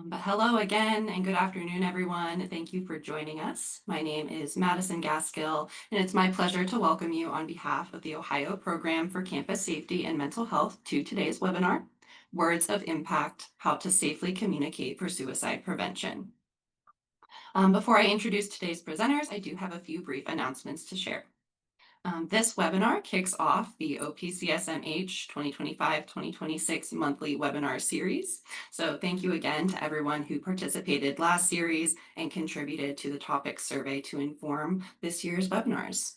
But hello again and good afternoon, everyone. Thank you for joining us. My name is Madison Gaskill, and it's my pleasure to welcome you on behalf of the Ohio Program for Campus Safety and Mental Health to today's webinar, Words of Impact, How to Safely Communicate for Suicide Prevention. Before I introduce today's presenters, I do have a few brief announcements to share. This webinar kicks off the OPCSMH 2025-2026 monthly webinar series. So thank you again to everyone who participated last series and contributed to the topic survey to inform this year's webinars.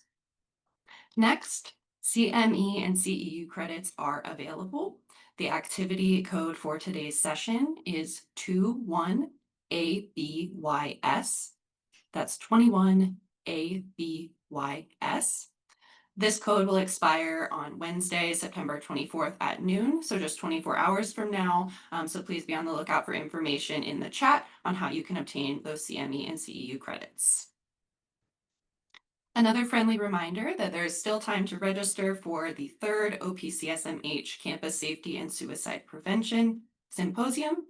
Next, CME and CEU credits are available. The activity code for today's session is 21ABYS. That's 21ABYS. This code will expire on Wednesday, September 24th at noon, so just 24 hours from now. So please be on the lookout for information in the chat on how you can obtain those CME and CEU credits. Another friendly reminder that there is still time to register for the third OPCSMH Campus Safety and Suicide Prevention Symposium.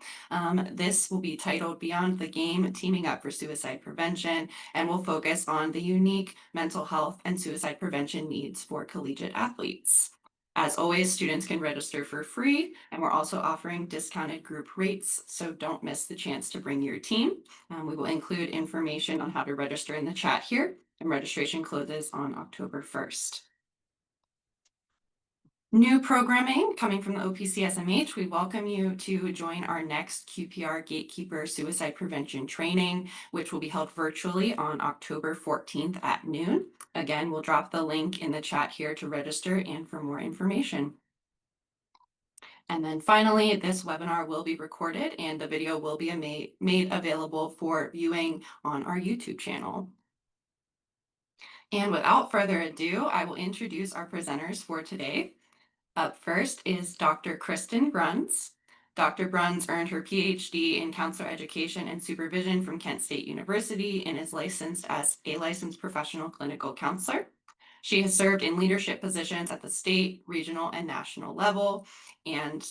This will be titled Beyond the Game, Teaming Up for Suicide Prevention, and will focus on the unique mental health and suicide prevention needs for collegiate athletes. As always, students can register for free, and we're also offering discounted group rates, so don't miss the chance to bring your team. We will include information on how to register in the chat here, and registration closes on October 1st. New programming coming from the OPCSMH, we welcome you to join our next QPR Gatekeeper Suicide Prevention Training, which will be held virtually on October 14th at noon. Again, we'll drop the link in the chat here to register and for more information. And then finally, this webinar will be recorded and the video will be made available for viewing on our YouTube channel. And without further ado, I will introduce our presenters for today. Up first is Dr. Kristen Bruns. Dr. Bruns earned her PhD in counselor education and supervision from Kent State University and is licensed as a licensed professional clinical counselor. She has served in leadership positions at the state, regional, and national level, and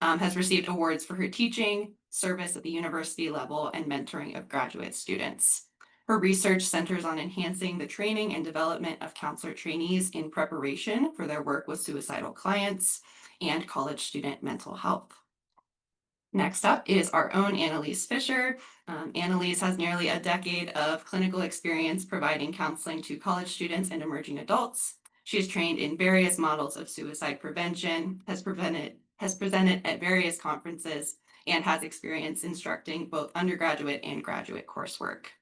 has received awards for her teaching, service at the university level, and mentoring of graduate students. Her research centers on enhancing the training and development of counselor trainees in preparation for their work with suicidal clients and college student mental health. Next up is our own Annalise Fisher. Annalise has nearly a decade of clinical experience providing counseling to college students and emerging adults. She is trained in various models of suicide prevention, has presented at various conferences, and has experience instructing both undergraduate and graduate coursework.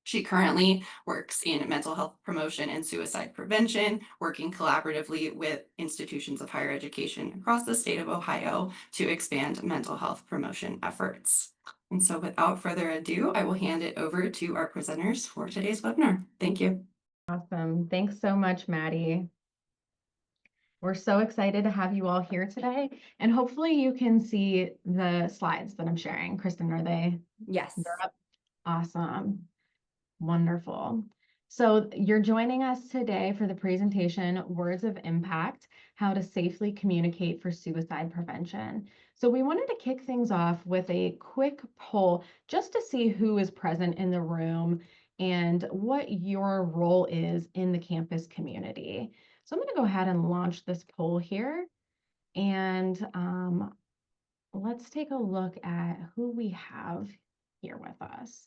She currently works in mental health promotion and suicide prevention, working collaboratively with institutions of higher education across the state of Ohio to expand mental health promotion efforts. And so without further ado, I will hand it over to our presenters for today's webinar. Thank you. Awesome. Thanks so much, Maddie. We're so excited to have you all here today, and hopefully you can see the slides that I'm sharing. Kristen, are they? Yes. They're up. Awesome. Wonderful. So you're joining us today for the presentation, Words of Impact, How to Safely Communicate for Suicide Prevention. So we wanted to kick things off with a quick poll just to see who is present in the room and what your role is in the campus community. So I'm going to go ahead and launch this poll here, and let's take a look at who we have here with us.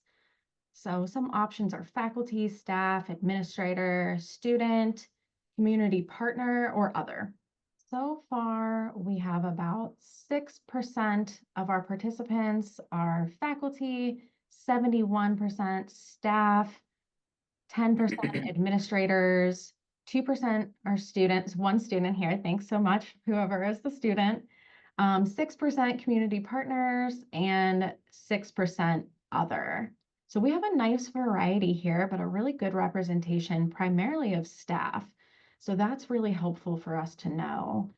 So some options are faculty, staff, administrator, student, community partner, or other. So far, we have about 6% of our participants are faculty, 71% staff, 10% administrators, 2% are students, one student here, thanks so much, whoever is the student, 6% community partners, and 6% other. So we have a nice variety here, but a really good representation primarily of staff. So that's really helpful for us to know.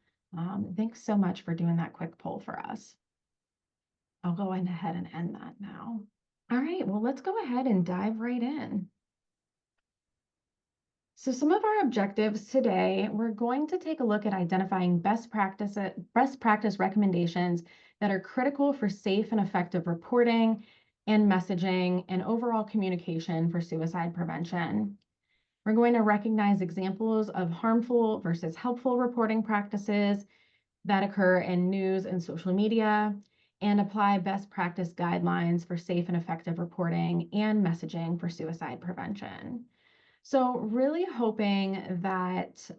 Thanks so much for doing that quick poll for us. I'll go ahead and end that now. All right, well, let's go ahead and dive right in. So some of our objectives today, we're going to take a look at identifying best practice recommendations that are critical for safe and effective reporting and messaging and overall communication for suicide prevention. We're going to recognize examples of harmful versus helpful reporting practices that occur in news and social media and apply best practice guidelines for safe and effective reporting and messaging for suicide prevention. So really hoping that,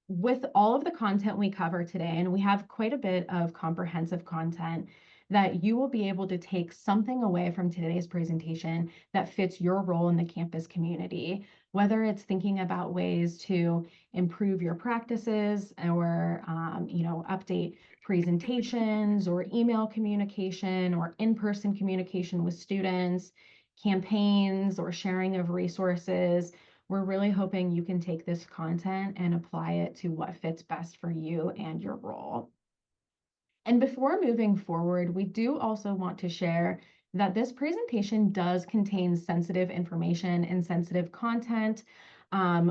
with all of the content we cover today, and we have quite a bit of comprehensive content, that you will be able to take something away from today's presentation that fits your role in the campus community, whether it's thinking about ways to improve your practices or, update presentations or email communication or in-person communication with students, campaigns or sharing of resources. We're really hoping you can take this content and apply it to what fits best for you and your role. And before moving forward, we do also want to share that this presentation does contain sensitive information and sensitive content.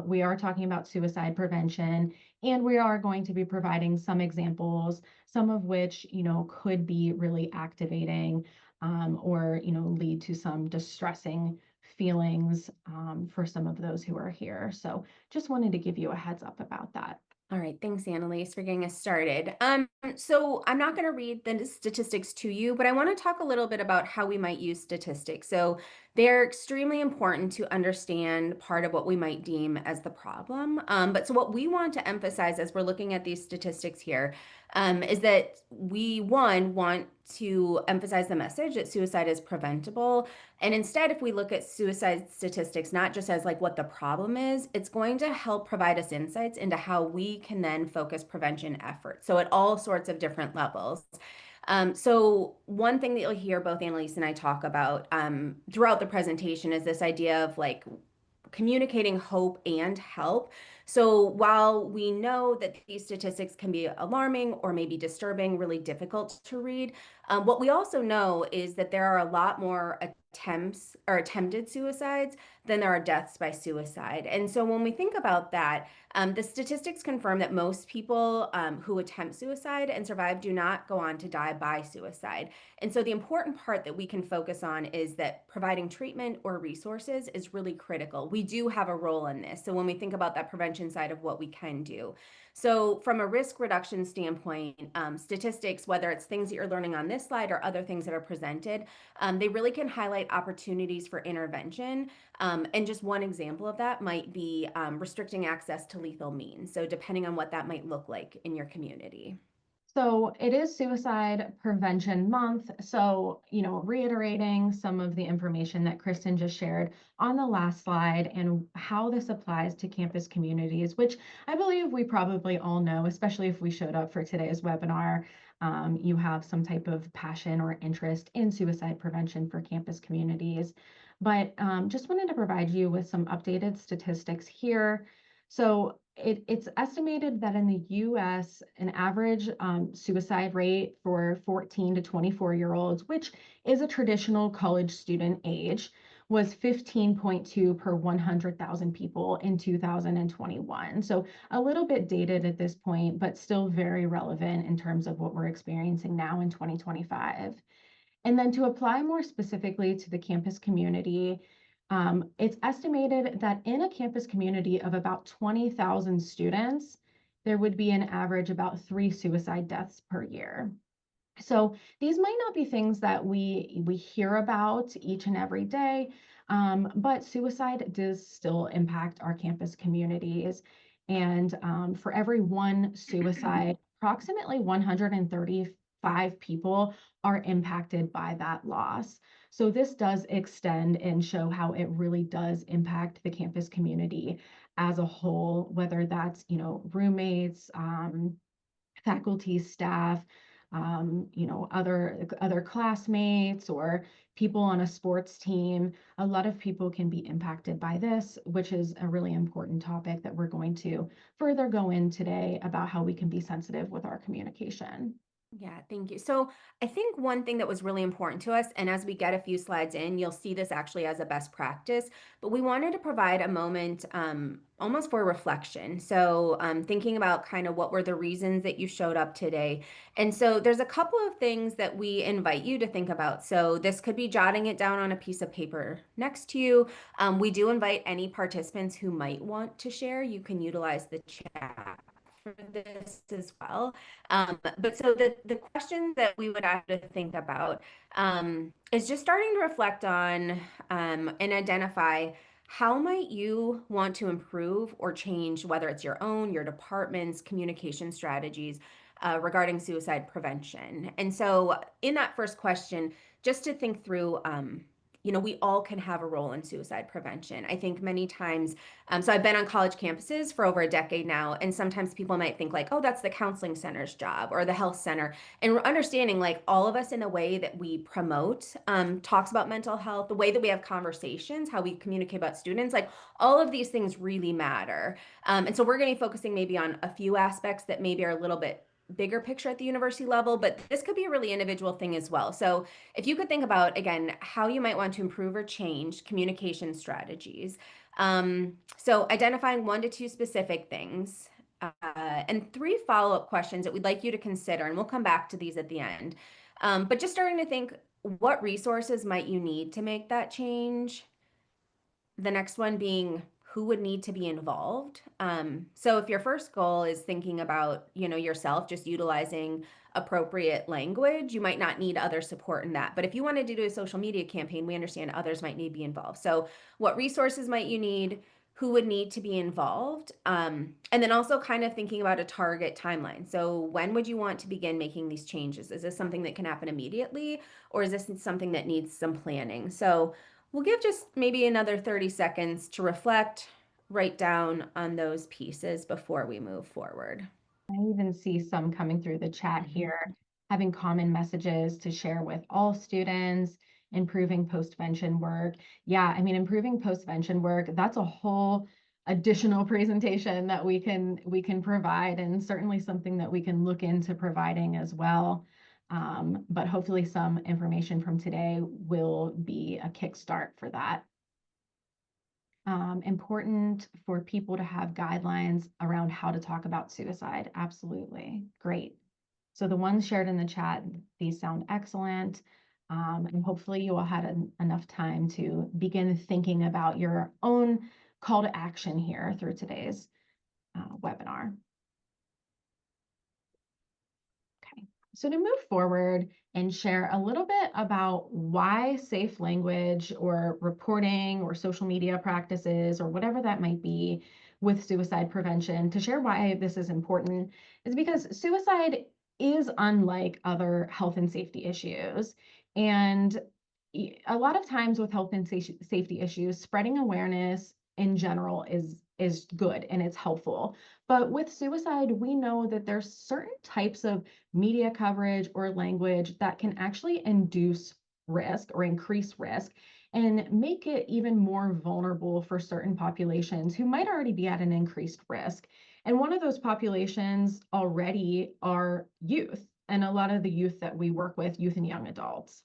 We are talking about suicide prevention, and we are going to be providing some examples, some of which, could be really activating, or, lead to some distressing feelings, for some of those who are here. So just wanted to give you a heads up about that. All right, thanks, Annalise, for getting us started. So I'm not going to read the statistics to you, but I want to talk a little bit about how we might use statistics. So they're extremely important to understand part of what we might deem as the problem. But so what we want to emphasize as we're looking at these statistics here is that we, one, want to emphasize the message that suicide is preventable. And instead, if we look at suicide statistics, not just as like what the problem is, it's going to help provide us insights into how we can then focus prevention efforts. So at all sorts of different levels. So one thing that you'll hear both Annalise and I talk about throughout the presentation is this idea of like communicating hope and help. So while we know that these statistics can be alarming or maybe disturbing, really difficult to read, what we also know is that there are a lot more attempts or attempted suicides than there are deaths by suicide. And so when we think about that, the statistics confirm that most people who attempt suicide and survive do not go on to die by suicide. And so the important part that we can focus on is that providing treatment or resources is really critical. We do have a role in this. So when we think about that prevention side of what we can do. So from a risk reduction standpoint, statistics, whether it's things that you're learning on this slide or other things that are presented, they really can highlight opportunities for intervention. And just one example of that might be restricting access to lethal means. So depending on what that might look like in your community. So it is Suicide Prevention Month. So, reiterating some of the information that Kristen just shared on the last slide and how this applies to campus communities, which I believe we probably all know, especially if we showed up for today's webinar. You have some type of passion or interest in suicide prevention for campus communities. But just wanted to provide you with some updated statistics here. So it's estimated that in the US, an average suicide rate for 14 to 24-year-olds, which is a traditional college student age, was 15.2 per 100,000 people in 2021. So a little bit dated at this point, but still very relevant in terms of what we're experiencing now in 2025. And then to apply more specifically to the campus community, it's estimated that in a campus community of about 20,000 students, there would be an average about 3 suicide deaths per year. So these might not be things that we hear about each and every day, but suicide does still impact our campus communities. And for every one suicide, approximately 135 people are impacted by that loss. So this does extend and show how it really does impact the campus community as a whole, whether that's, roommates, faculty, staff, other classmates or people on a sports team. A lot of people can be impacted by this, which is a really important topic that we're going to further go in today about how we can be sensitive with our communication. Yeah, thank you. So I think one thing that was really important to us, and as we get a few slides in, you'll see this actually as a best practice, but we wanted to provide a moment almost for reflection. So thinking about kind of what were the reasons that you showed up today. And so there's a couple of things that we invite you to think about. So this could be jotting it down on a piece of paper next to you. We do invite any participants who might want to share. You can utilize the chat for this as well. But so the questions that we would have to think about is just starting to reflect on and identify how might you want to improve or change, whether it's your own, your department's communication strategies regarding suicide prevention. And so in that first question, just to think through, we all can have a role in suicide prevention. I think many times, so I've been on college campuses for over a decade now, and sometimes people might think like, oh, that's the counseling center's job or the health center. And we're understanding like all of us in the way that we promote, talks about mental health, the way that we have conversations, how we communicate about students, like all of these things really matter. And so we're going to be focusing maybe on a few aspects that maybe are a little bit bigger picture at the university level, but this could be a really individual thing as well. So if you could think about, again, how you might want to improve or change communication strategies. So identifying 1 to 2 specific things and 3 follow-up questions that we'd like you to consider, and we'll come back to these at the end. But just starting to think, what resources might you need to make that change? The next one being, who would need to be involved? So if your first goal is thinking about, yourself just utilizing appropriate language, you might not need other support in that. But if you wanted to do a social media campaign, we understand others might need to be involved. So what resources might you need? Who would need to be involved? And then also kind of thinking about a target timeline. So when would you want to begin making these changes? Is this something that can happen immediately, or is this something that needs some planning? So we'll give just maybe another 30 seconds to reflect, write down on those pieces before we move forward. I even see some coming through the chat here, having common messages to share with all students, improving postvention work. Yeah, I mean, improving postvention work, that's a whole additional presentation that we can provide, and certainly something that we can look into providing as well. But hopefully some information from today will be a kickstart for that. Important for people to have guidelines around how to talk about suicide. Absolutely. Great. So the ones shared in the chat, these sound excellent. And hopefully you all had enough time to begin thinking about your own call to action here through today's webinar. Okay, so to move forward and share a little bit about why safe language or reporting or social media practices or whatever that might be with suicide prevention, to share why this is important is because suicide is unlike other health and safety issues. And a lot of times with health and safety issues, spreading awareness in general is good and it's helpful. But with suicide, we know that there's certain types of media coverage or language that can actually induce risk or increase risk and make it even more vulnerable for certain populations who might already be at an increased risk. And one of those populations already are youth, and a lot of the youth that we work with, youth and young adults.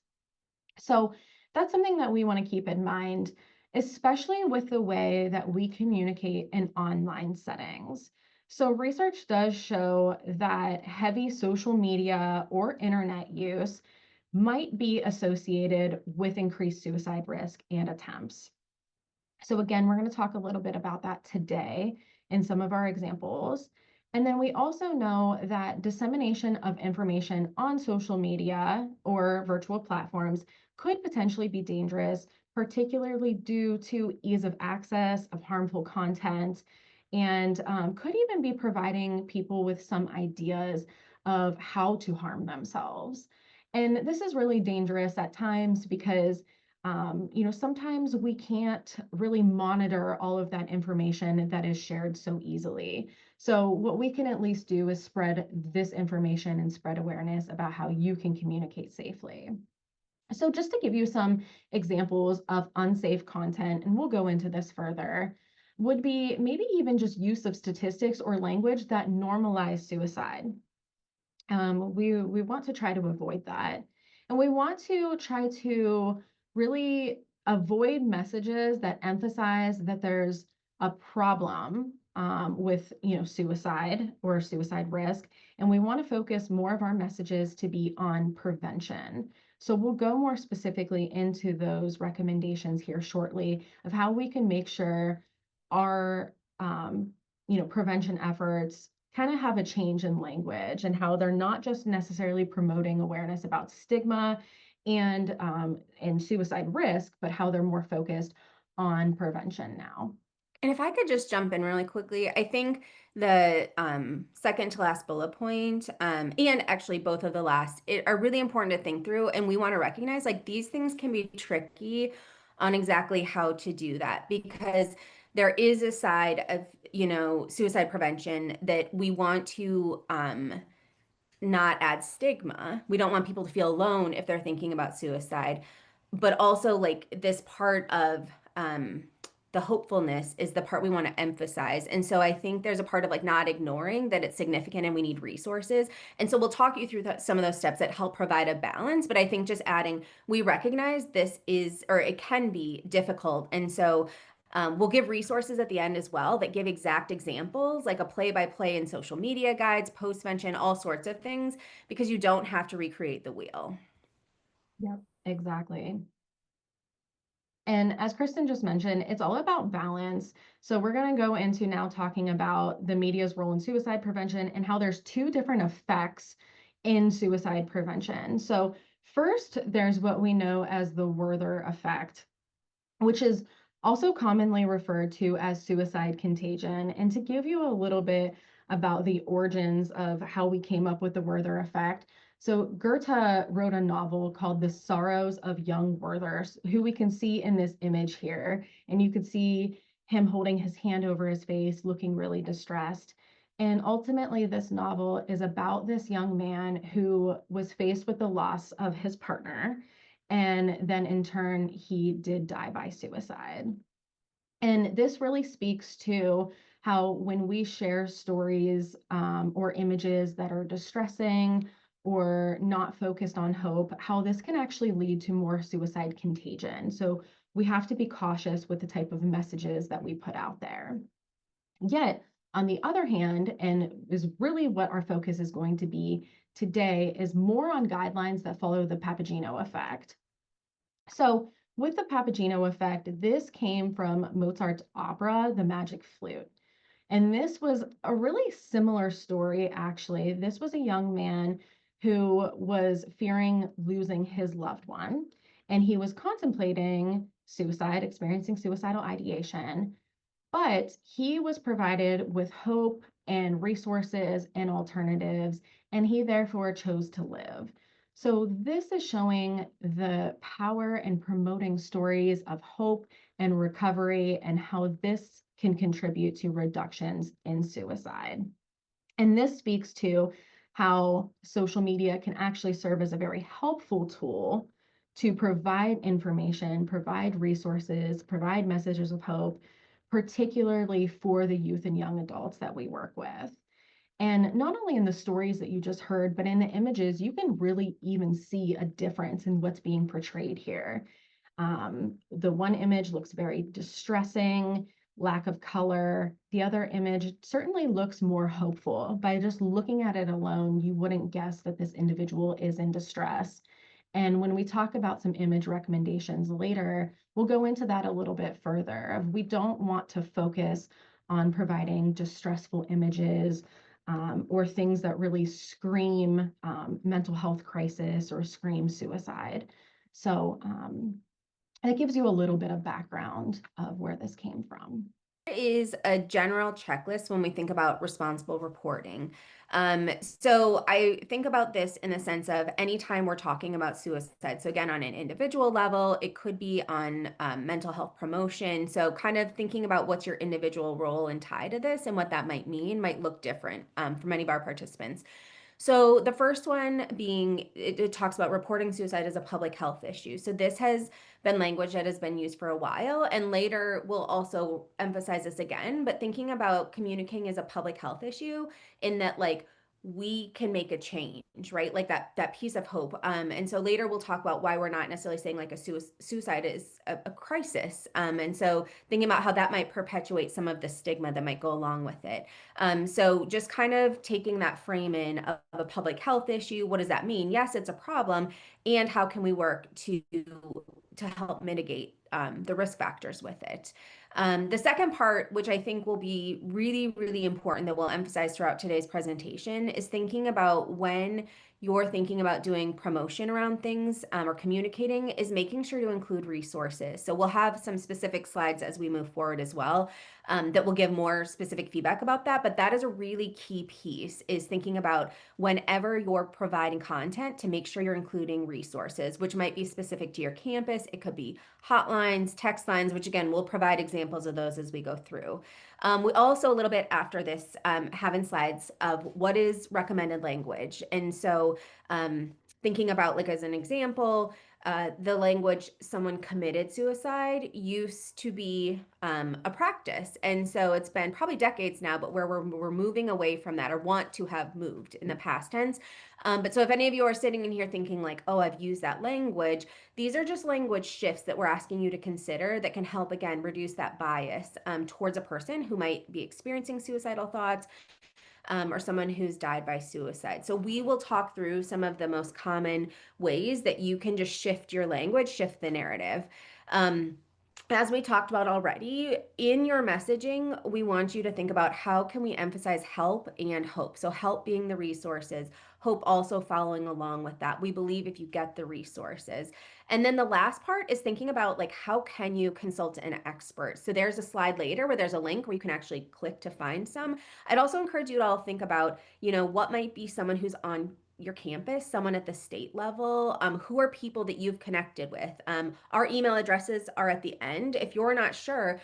So that's something that we want to keep in mind, especially with the way that we communicate in online settings. So research does show that heavy social media or internet use might be associated with increased suicide risk and attempts. So again, we're going to talk a little bit about that today in some of our examples. And then we also know that dissemination of information on social media or virtual platforms could potentially be dangerous, particularly due to ease of access of harmful content, and could even be providing people with some ideas of how to harm themselves. And this is really dangerous at times because sometimes we can't really monitor all of that information that is shared so easily. So what we can at least do is spread this information and spread awareness about how you can communicate safely. So just to give you some examples of unsafe content, and we'll go into this further, would be maybe even just use of statistics or language that normalize suicide. We want to try to avoid that. And we want to try to really avoid messages that emphasize that there's a problem with suicide or suicide risk. And we want to focus more of our messages to be on prevention. So we'll go more specifically into those recommendations here shortly of how we can make sure our prevention efforts kind of have a change in language and how they're not just necessarily promoting awareness about stigma and suicide risk, but how they're more focused on prevention now. And if I could just jump in really quickly, I think the second to last bullet point, and actually both of the last, are really important to think through. And we want to recognize like these things can be tricky on exactly how to do that, because there is a side of, suicide prevention that we want to not add stigma. We don't want people to feel alone if they're thinking about suicide, but also like this part of the hopefulness is the part we want to emphasize. And so I think there's a part of like not ignoring that it's significant and we need resources. And so we'll talk you through some of those steps that help provide a balance. But I think just adding, we recognize this is, or it can be difficult. And so we'll give resources at the end as well that give exact examples, like a play-by-play in social media guides, post-vention, all sorts of things, because you don't have to recreate the wheel. Yep, exactly. And as Kristen just mentioned, it's all about balance. So we're going to go into now talking about the media's role in suicide prevention and how there's two different effects in suicide prevention. So first, there's what we know as the Werther effect, which is also commonly referred to as suicide contagion. And to give you a little bit about the origins of how we came up with the Werther effect. So Goethe wrote a novel called The Sorrows of Young Werther, who we can see in this image here. And you can see him holding his hand over his face, looking really distressed. And ultimately, this novel is about this young man who was faced with the loss of his partner. And then in turn, he did die by suicide. And this really speaks to how when we share stories or images that are distressing or not focused on hope, how this can actually lead to more suicide contagion. So we have to be cautious with the type of messages that we put out there. Yet, on the other hand, and is really what our focus is going to be today, is more on guidelines that follow the Papageno effect. So with the Papageno effect, this came from Mozart's opera, The Magic Flute. And this was a really similar story, actually. This was a young man who was fearing losing his loved one, and he was contemplating suicide, experiencing suicidal ideation, but he was provided with hope and resources and alternatives, and he therefore chose to live. So this is showing the power and promoting stories of hope and recovery and how this can contribute to reductions in suicide. And this speaks to how social media can actually serve as a very helpful tool to provide information, provide resources, provide messages of hope, particularly for the youth and young adults that we work with. And not only in the stories that you just heard, but in the images, you can really even see a difference in what's being portrayed here. The one image looks very distressing, lack of color. The other image certainly looks more hopeful. By just looking at it alone, you wouldn't guess that this individual is in distress. And when we talk about some image recommendations later, we'll go into that a little bit further. We don't want to focus on providing distressful images or things that really scream mental health crisis or scream suicide. So that gives you a little bit of background of where this came from. is a general checklist when we think about responsible reporting. So I think about this in the sense of anytime we're talking about suicide. So again, on an individual level, it could be on mental health promotion. So kind of thinking about what's your individual role and tie to this and what that might mean might look different for many of our participants. So the first one being, it talks about reporting suicide as a public health issue. So this has been language that has been used for a while, and later we'll also emphasize this again, but thinking about communicating as a public health issue in that like we can make a change, right? Like that piece of hope. And so later we'll talk about why we're not necessarily saying like a suicide is a crisis. And so thinking about how that might perpetuate some of the stigma that might go along with it. So just kind of taking that frame in of a public health issue, what does that mean? Yes, it's a problem, and how can we work to help mitigate the risk factors with it? The second part, which I think will be really, really important that we'll emphasize throughout today's presentation, is thinking about when you're thinking about doing promotion around things or communicating, is making sure to include resources. So we'll have some specific slides as we move forward as well that will give more specific feedback about that. But that is a really key piece, is thinking about whenever you're providing content to make sure you're including resources, which might be specific to your campus. It could be hotlines, text lines, which again, we'll provide examples of those as we go through. We also, a little bit after this, have in slides of what is recommended language. And so thinking about, like as an example, the language "someone committed suicide" used to be a practice. And so it's been probably decades now, but where we're moving away from that, or want to have moved in the past tense. But so if any of you are sitting in here thinking like, oh, I've used that language, these are just language shifts that we're asking you to consider that can help, again, reduce that bias towards a person who might be experiencing suicidal thoughts, or someone who's died by suicide. So we will talk through some of the most common ways that you can just shift your language, shift the narrative. As we talked about already, in your messaging, we want you to think about how can we emphasize help and hope. So help being the resources, hope also following along with that. We believe if you get the resources. And then the last part is thinking about like, how can you consult an expert? So there's a slide later where there's a link where you can actually click to find some. I'd also encourage you to all think about, what might be someone who's on your campus, someone at the state level, who are people that you've connected with. Our email addresses are at the end. If you're not sure,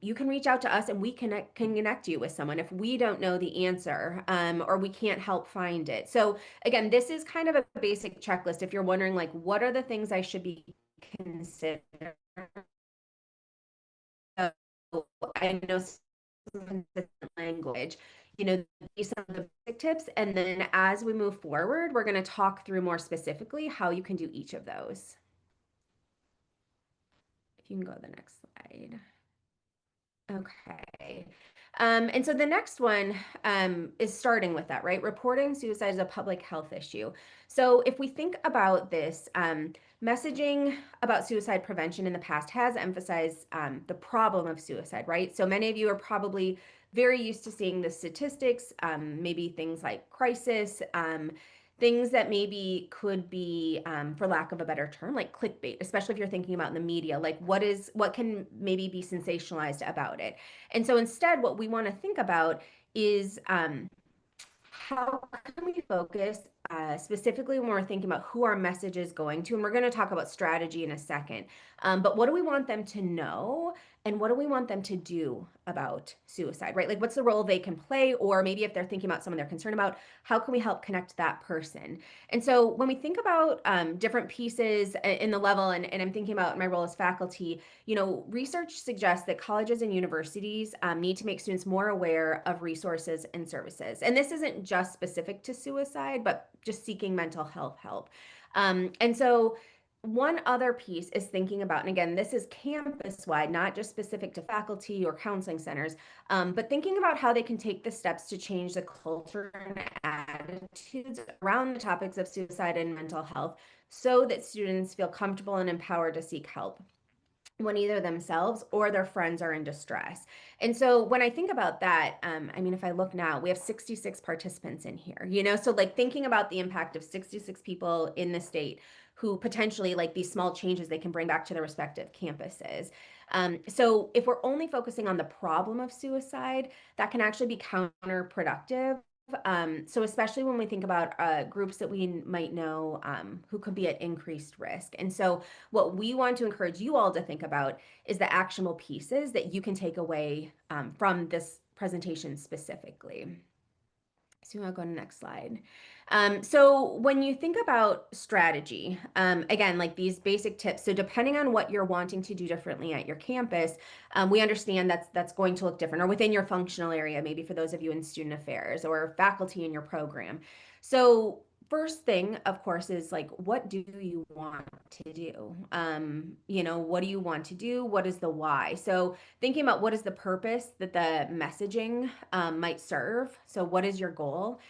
you can reach out to us and we can connect you with someone if we don't know the answer, or we can't help find it. So again, this is kind of a basic checklist. If you're wondering like, what are the things I should be considering? So I know some consistent language, these are some of the basic tips. And then as we move forward, we're going to talk through more specifically how you can do each of those. If you can go to the next slide. Okay. And so the next one is starting with that, right? Reporting suicide as a public health issue. So if we think about this, messaging about suicide prevention in the past has emphasized the problem of suicide, right? So many of you are probably very used to seeing the statistics, maybe things like crisis, things that maybe could be, for lack of a better term, like clickbait, especially if you're thinking about in the media, like what can maybe be sensationalized about it. And so instead, what we want to think about is how can we focus specifically when we're thinking about who our message is going to, and we're going to talk about strategy in a second. But what do we want them to know, and what do we want them to do about suicide, right? Like what's the role they can play, or maybe if they're thinking about someone they're concerned about, how can we help connect that person? And so when we think about different pieces in the level, and I'm thinking about my role as faculty, research suggests that colleges and universities need to make students more aware of resources and services. And this isn't just specific to suicide, but just seeking mental health help. And so one other piece is thinking about, and again, this is campus-wide, not just specific to faculty or counseling centers, but thinking about how they can take the steps to change the culture and attitudes around the topics of suicide and mental health so that students feel comfortable and empowered to seek help when either themselves or their friends are in distress. And so when I think about that, if I look now, we have 66 participants in here, so like thinking about the impact of 66 people in the state who potentially like these small changes they can bring back to their respective campuses. So if we're only focusing on the problem of suicide, that can actually be counterproductive. So especially when we think about groups that we might know who could be at increased risk. And so what we want to encourage you all to think about is the actionable pieces that you can take away from this presentation specifically. So I'll go to the next slide. So when you think about strategy, again, like these basic tips, so depending on what you're wanting to do differently at your campus, we understand that's going to look different or within your functional area, maybe for those of you in student affairs or faculty in your program. So first thing, of course, is like, what do you want to do? What do you want to do? What is the why? So thinking about what is the purpose that the messaging might serve. So what is your goal?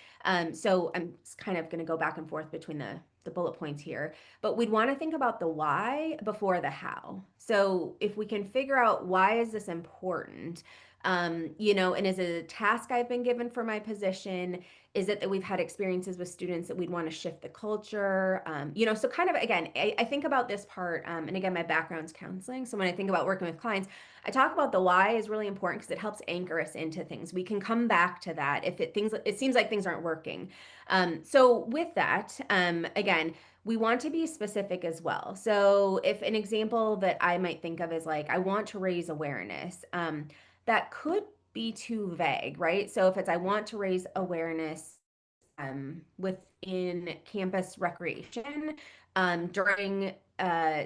So I'm kind of going to go back and forth between the bullet points here, but we'd want to think about the why before the how. So if we can figure out why is this important, and is it a task I've been given for my position? Is it that we've had experiences with students that we'd want to shift the culture? So kind of, again, I think about this part, and again, my background's counseling. So when I think about working with clients, I talk about the why is really important because it helps anchor us into things. We can come back to that if it seems like things aren't working. So with that, again, we want to be specific as well. So if an example that I might think of is like, I want to raise awareness, that could be too vague, right? So if it's I want to raise awareness within campus recreation during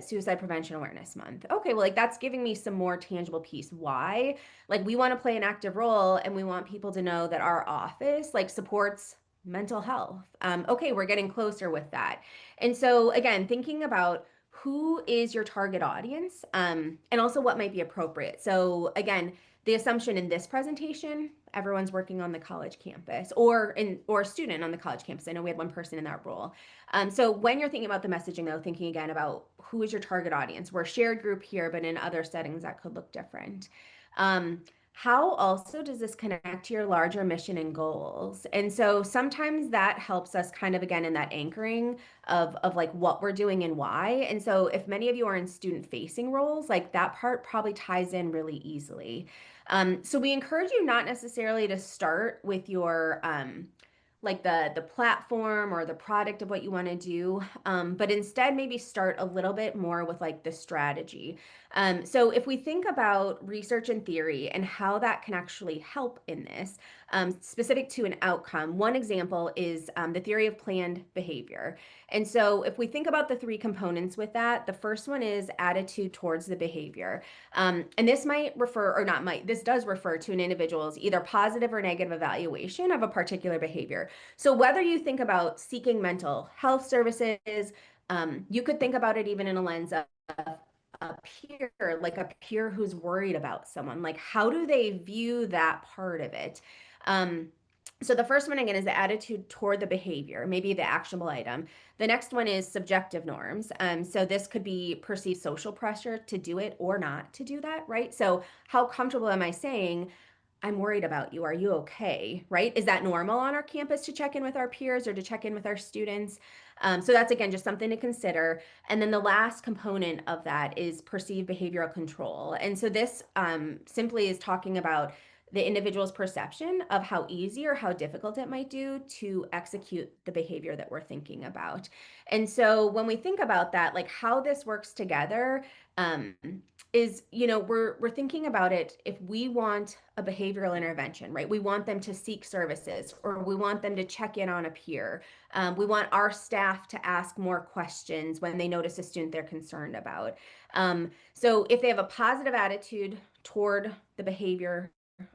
Suicide Prevention Awareness Month. Okay, well, like that's giving me some more tangible piece. Why? Like we want to play an active role and we want people to know that our office like supports mental health. Okay, we're getting closer with that. And so again, thinking about who is your target audience and also what might be appropriate. So again, the assumption in this presentation, everyone's working on the college campus or a student on the college campus. I know we had one person in that role. So when you're thinking about the messaging though, thinking again about who is your target audience. We're a shared group here, but in other settings that could look different. How also does this connect to your larger mission and goals? And so sometimes that helps us kind of again in that anchoring of like what we're doing and why. And so if many of you are in student facing roles, like that part probably ties in really easily. So we encourage you not necessarily to start with your like the platform or the product of what you want to do, but instead maybe start a little bit more with like the strategy. So if we think about research and theory and how that can actually help in this, specific to an outcome, one example is the theory of planned behavior. And so if we think about the three components with that, the first one is attitude towards the behavior. And this might refer, or not might, this does refer to an individual's either positive or negative evaluation of a particular behavior. So whether you think about seeking mental health services, you could think about it even in a lens of a peer, like a peer who's worried about someone, like how do they view that part of it? So the first one again is the attitude toward the behavior, maybe the actionable item. The next one is subjective norms. So this could be perceived social pressure to do it or not to do that, right? So how comfortable am I saying, I'm worried about you. Are you okay? Right? Is that normal on our campus to check in with our peers or to check in with our students? So that's again just something to consider. And then the last component of that is perceived behavioral control. And so this simply is talking about the individual's perception of how easy or how difficult it might do to execute the behavior that we're thinking about. And so when we think about that, like how this works together, is we're thinking about it if we want a behavioral intervention, right? We want them to seek services or we want them to check in on a peer. We want our staff to ask more questions when they notice a student they're concerned about. So if they have a positive attitude toward the behavior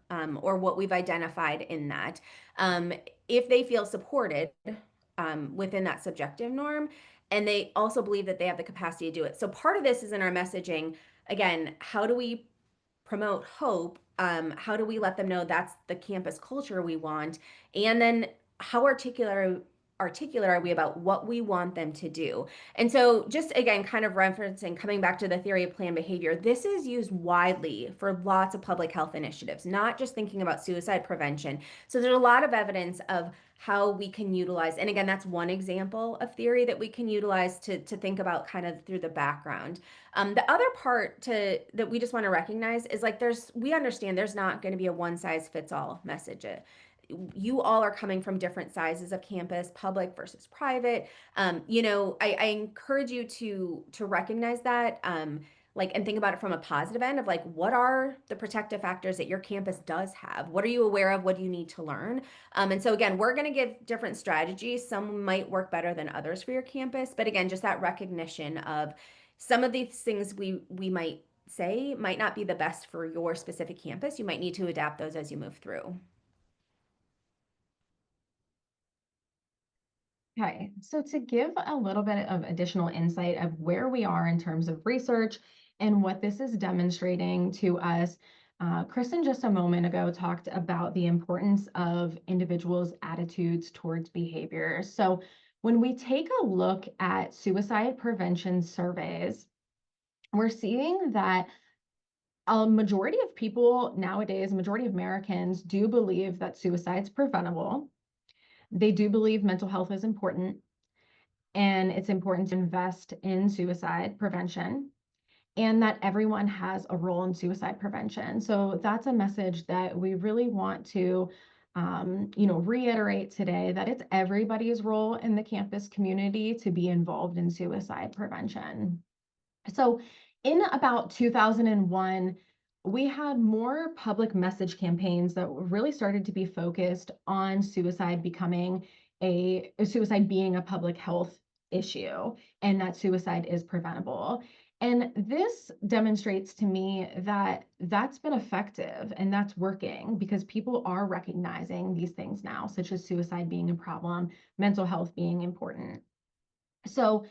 or what we've identified in that, if they feel supported within that subjective norm, and they also believe that they have the capacity to do it. So part of this is in our messaging. Again, how do we promote hope? How do we let them know that's the campus culture we want? And then how articulate articulate are we about what we want them to do? And so, just again, kind of referencing, coming back to the theory of planned behavior, this is used widely for lots of public health initiatives, not just thinking about suicide prevention. So, there's a lot of evidence of how we can utilize, and again, that's one example of theory that we can utilize to think about kind of through the background. The other part that we just want to recognize is like we understand there's not going to be a one size fits all message. You all are coming from different sizes of campus, public versus private. I encourage you to recognize that, and think about it from a positive end of like, what are the protective factors that your campus does have? What are you aware of? What do you need to learn? And so again, we're going to give different strategies. Some might work better than others for your campus, but again, just that recognition of some of these things we might say might not be the best for your specific campus. You might need to adapt those as you move through. Okay, so to give a little bit of additional insight of where we are in terms of research and what this is demonstrating to us, Kristen just a moment ago talked about the importance of individuals' attitudes towards behavior. So when we take a look at suicide prevention surveys, we're seeing that a majority of people nowadays, a majority of Americans do believe that suicide's preventable. They do believe mental health is important and it's important to invest in suicide prevention and that everyone has a role in suicide prevention. So that's a message that we really want to reiterate today, that it's everybody's role in the campus community to be involved in suicide prevention. So in about 2001, we had more public message campaigns that really started to be focused on suicide suicide being a public health issue and that suicide is preventable. And this demonstrates to me that that's been effective and that's working because people are recognizing these things now, such as suicide being a problem, mental health being important. So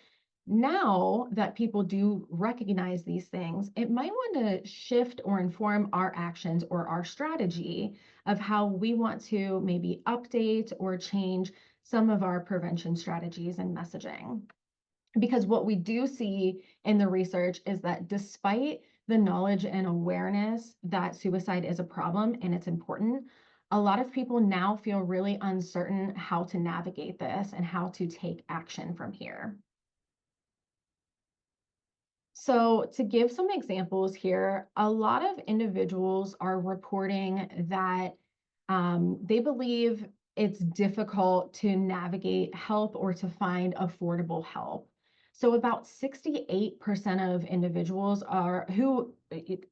now that people do recognize these things, it might want to shift or inform our actions or our strategy of how we want to maybe update or change some of our prevention strategies and messaging. Because what we do see in the research is that despite the knowledge and awareness that suicide is a problem and it's important, a lot of people now feel really uncertain how to navigate this and how to take action from here. So to give some examples here, a lot of individuals are reporting that they believe it's difficult to navigate help or to find affordable help. So about 68% of individuals who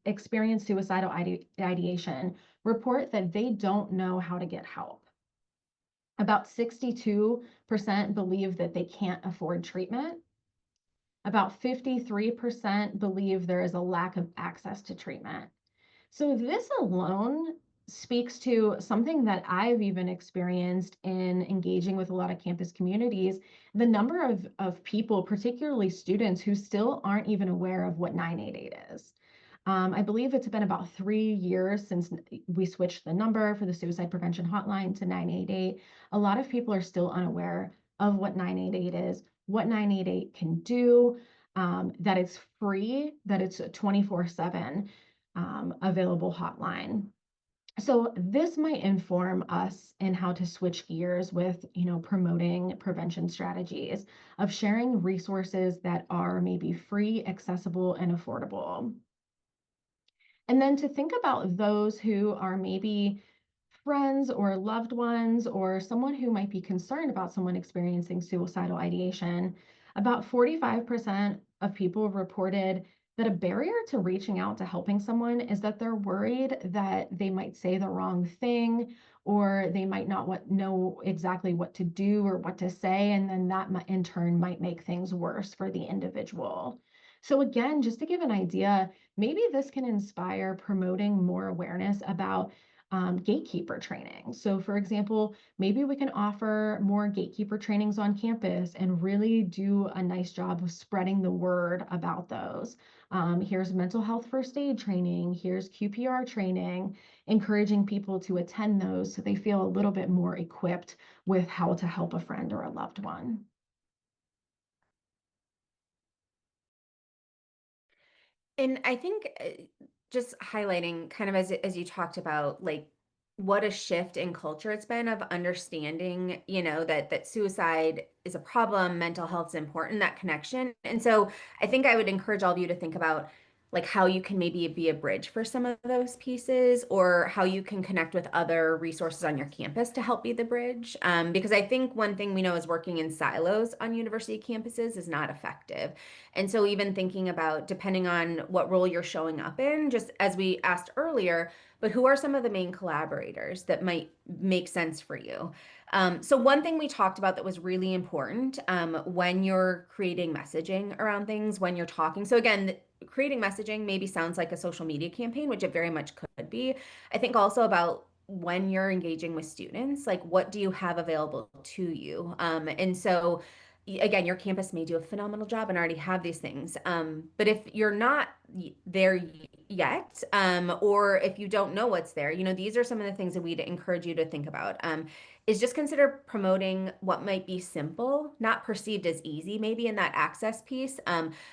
experience suicidal ideation report that they don't know how to get help. About 62% believe that they can't afford treatment. About 53% believe there is a lack of access to treatment. So this alone speaks to something that I've even experienced in engaging with a lot of campus communities, the number of people, particularly students, who still aren't even aware of what 988 is. I believe it's been about 3 years since we switched the number for the suicide prevention hotline to 988. A lot of people are still unaware of what 988 is, what 988 can do, that it's free, that it's a 24/7 available hotline. So this might inform us in how to switch gears with, promoting prevention strategies of sharing resources that are maybe free, accessible, and affordable. And then to think about those who are maybe friends or loved ones or someone who might be concerned about someone experiencing suicidal ideation, about 45% of people reported that a barrier to reaching out to helping someone is that they're worried that they might say the wrong thing or they might not know exactly what to do or what to say. And then that in turn might make things worse for the individual. So again, just to give an idea, maybe this can inspire promoting more awareness about gatekeeper training. So for example, maybe we can offer more gatekeeper trainings on campus and really do a nice job of spreading the word about those. Here's mental health first aid training, here's QPR training, encouraging people to attend those so they feel a little bit more equipped with how to help a friend or a loved one. And I think just highlighting kind of as you talked about like what a shift in culture it's been of understanding, that suicide is a problem, mental health is important, that connection. And so I think I would encourage all of you to think about like how you can maybe be a bridge for some of those pieces or how you can connect with other resources on your campus to help be the bridge. Because I think one thing we know is working in silos on university campuses is not effective. And so even thinking about depending on what role you're showing up in, just as we asked earlier, but who are some of the main collaborators that might make sense for you? So one thing we talked about that was really important when you're creating messaging around things, when you're talking. So again, creating messaging maybe sounds like a social media campaign, which it very much could be. I think also about when you're engaging with students, like what do you have available to you? And so again, your campus may do a phenomenal job and already have these things. But if you're not there yet, or if you don't know what's there, these are some of the things that we'd encourage you to think about. Is just consider promoting what might be simple, not perceived as easy, maybe in that access piece,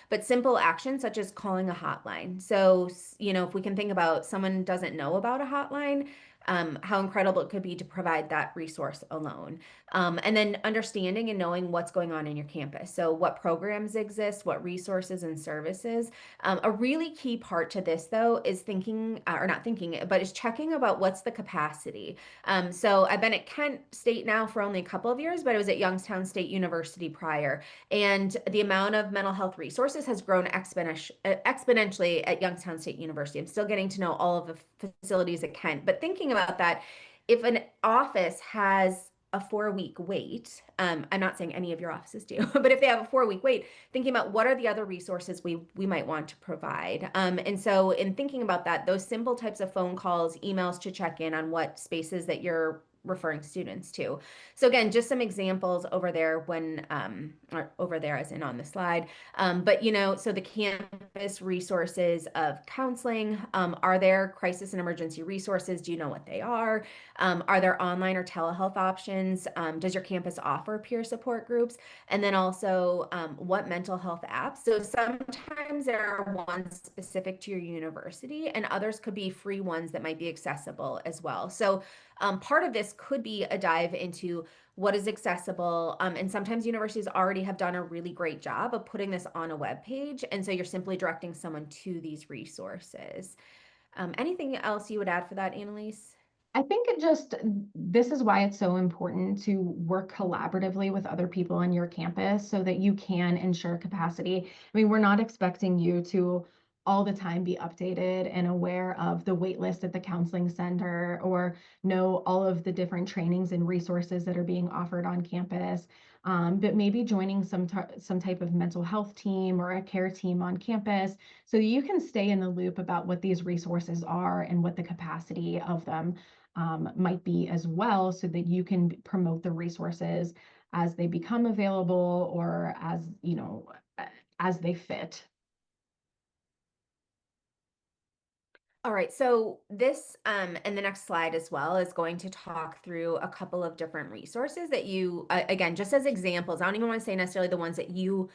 but simple actions such as calling a hotline. So, if we can think about someone doesn't know about a hotline, how incredible it could be to provide that resource alone. And then understanding and knowing what's going on in your campus. So, what programs exist, what resources and services. A really key part to this, though, is thinking, or not thinking, but is checking about what's the capacity. So, I've been at Kent State now for only a couple of years, but I was at Youngstown State University prior. And the amount of mental health resources has grown exponentially at Youngstown State University. I'm still getting to know all of the facilities at Kent, but thinking about that, if an office has a 4 week wait, I'm not saying any of your offices do, but if they have a 4 week wait, thinking about what are the other resources we might want to provide. And so in thinking about that, those simple types of phone calls, emails to check in on what spaces that you're referring students to. So again, just some examples over there or over there as in on the slide. But so the campus resources of counseling, are there crisis and emergency resources? Do you know what they are? Are there online or telehealth options? Does your campus offer peer support groups? And then also, what mental health apps? So sometimes there are ones specific to your university, and others could be free ones that might be accessible as well. So part of this could be a dive into what is accessible. And sometimes universities already have done a really great job of putting this on a web page. And so you're simply directing someone to these resources. Anything else you would add for that, Annalise? I think this is why it's so important to work collaboratively with other people on your campus so that you can ensure capacity. I mean, we're not expecting you to all the time be updated and aware of the wait list at the counseling center or know all of the different trainings and resources that are being offered on campus. But maybe joining some type of mental health team or a care team on campus so that you can stay in the loop about what these resources are and what the capacity of them might be as well, so that you can promote the resources as they become available or as they fit. All right, so this and the next slide as well is going to talk through a couple of different resources that you, again, just as examples. I don't even want to say necessarily the ones that you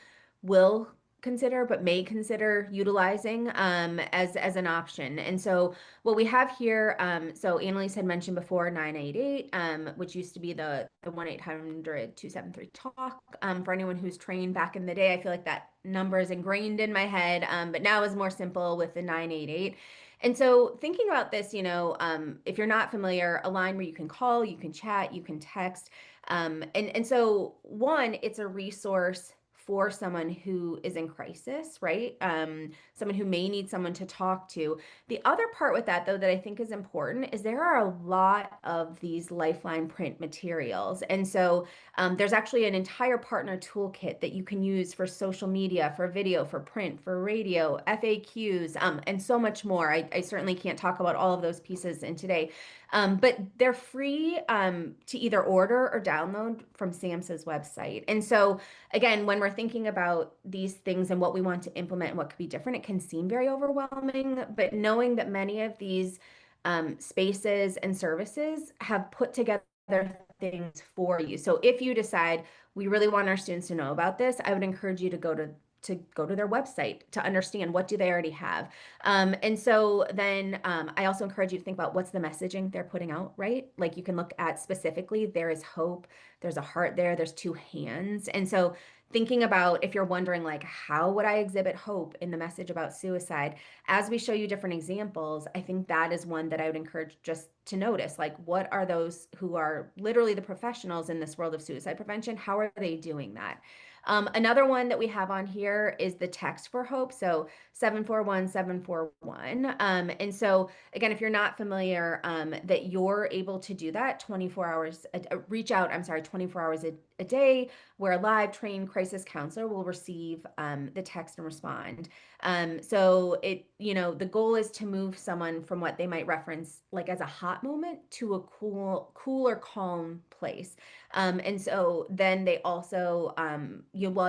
will consider, but may consider utilizing as an option. And so what we have here, so Annalise had mentioned before 988, which used to be the 1-800-273-TALK. For anyone who's trained back in the day, I feel like that number is ingrained in my head, but now is more simple with the 988. And so thinking about this, if you're not familiar, a line where you can call, you can chat, you can text. And so one, it's a resource for someone who is in crisis, right? Someone who may need someone to talk to. The other part with that, though, that I think is important is there are a lot of these Lifeline print materials. And so there's actually an entire partner toolkit that you can use for social media, for video, for print, for radio, FAQs, and so much more. I certainly can't talk about all of those pieces in today. But they're free to either order or download from SAMHSA's website. And so, again, when we're thinking about these things and what we want to implement and what could be different, it can seem very overwhelming. But knowing that many of these spaces and services have put together things for you. So if you decide we really want our students to know about this, I would encourage you to go to their website to understand what do they already have. And so then I also encourage you to think about what's the messaging they're putting out, right? Like you can look at specifically, there is hope, there's a heart there, there's two hands. And so thinking about if you're wondering like, how would I exhibit hope in the message about suicide? As we show you different examples, I think that is one that I would encourage just to notice, like what are those who are literally the professionals in this world of suicide prevention? How are they doing that? Another one that we have on here is the text for hope. So 741-741. And so again, if you're not familiar, that you're able to do that 24 hours, reach out, 24 hours a day, where a live trained crisis counselor will receive the text and respond. So the goal is to move someone from what they might reference like as a hot moment to a cool or calm place. And so then they also, I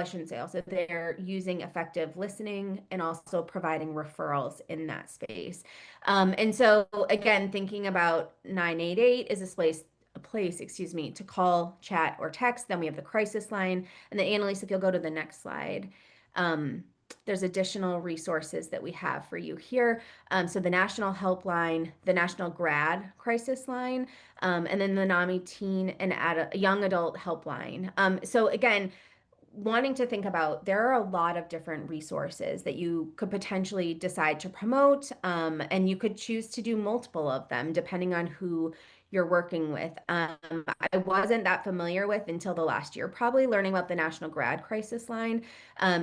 shouldn't say also, they're using effective listening and also providing referrals in that space. And so again, thinking about 988 is a place, to call, chat, or text. Then we have the crisis line. And then Annalise, if you'll go to the next slide. There's additional resources that we have for you here. So the National Helpline, the National Grad Crisis Line, and then the NAMI Teen and Young Adult Helpline. So again, wanting to think about, there are a lot of different resources that you could potentially decide to promote, and you could choose to do multiple of them depending on who you're working with. I wasn't that familiar with until the last year, probably learning about the National Grad Crisis Line.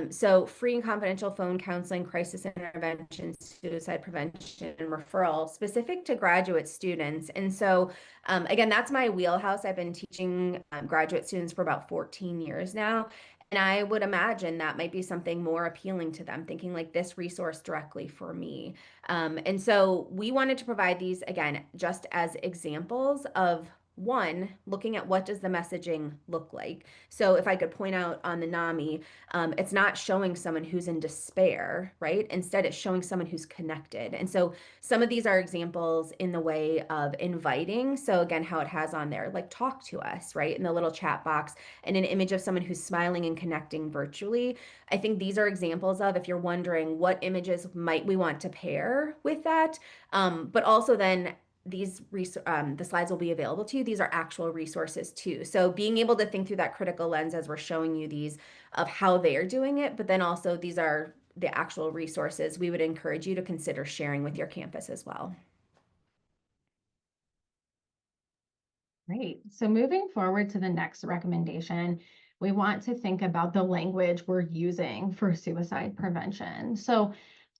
So free and confidential phone counseling, crisis intervention, suicide prevention, and referral specific to graduate students. And so again, that's my wheelhouse. I've been teaching graduate students for about 14 years now. And I would imagine that might be something more appealing to them, thinking like this resource directly for me. And so we wanted to provide these, again, just as examples of one, looking at what does the messaging look like. So if I could point out on the NAMI, it's not showing someone who's in despair, right? Instead, it's showing someone who's connected. And so some of these are examples in the way of inviting. So again, how it has on there, like talk to us, right? In the little chat box, and an image of someone who's smiling and connecting virtually. I think these are examples of, if you're wondering what images might we want to pair with that, but also then the slides will be available to you. These are actual resources too. So being able to think through that critical lens as we're showing you these of how they are doing it, but then also these are the actual resources we would encourage you to consider sharing with your campus as well. Great. So moving forward to the next recommendation, we want to think about the language we're using for suicide prevention. So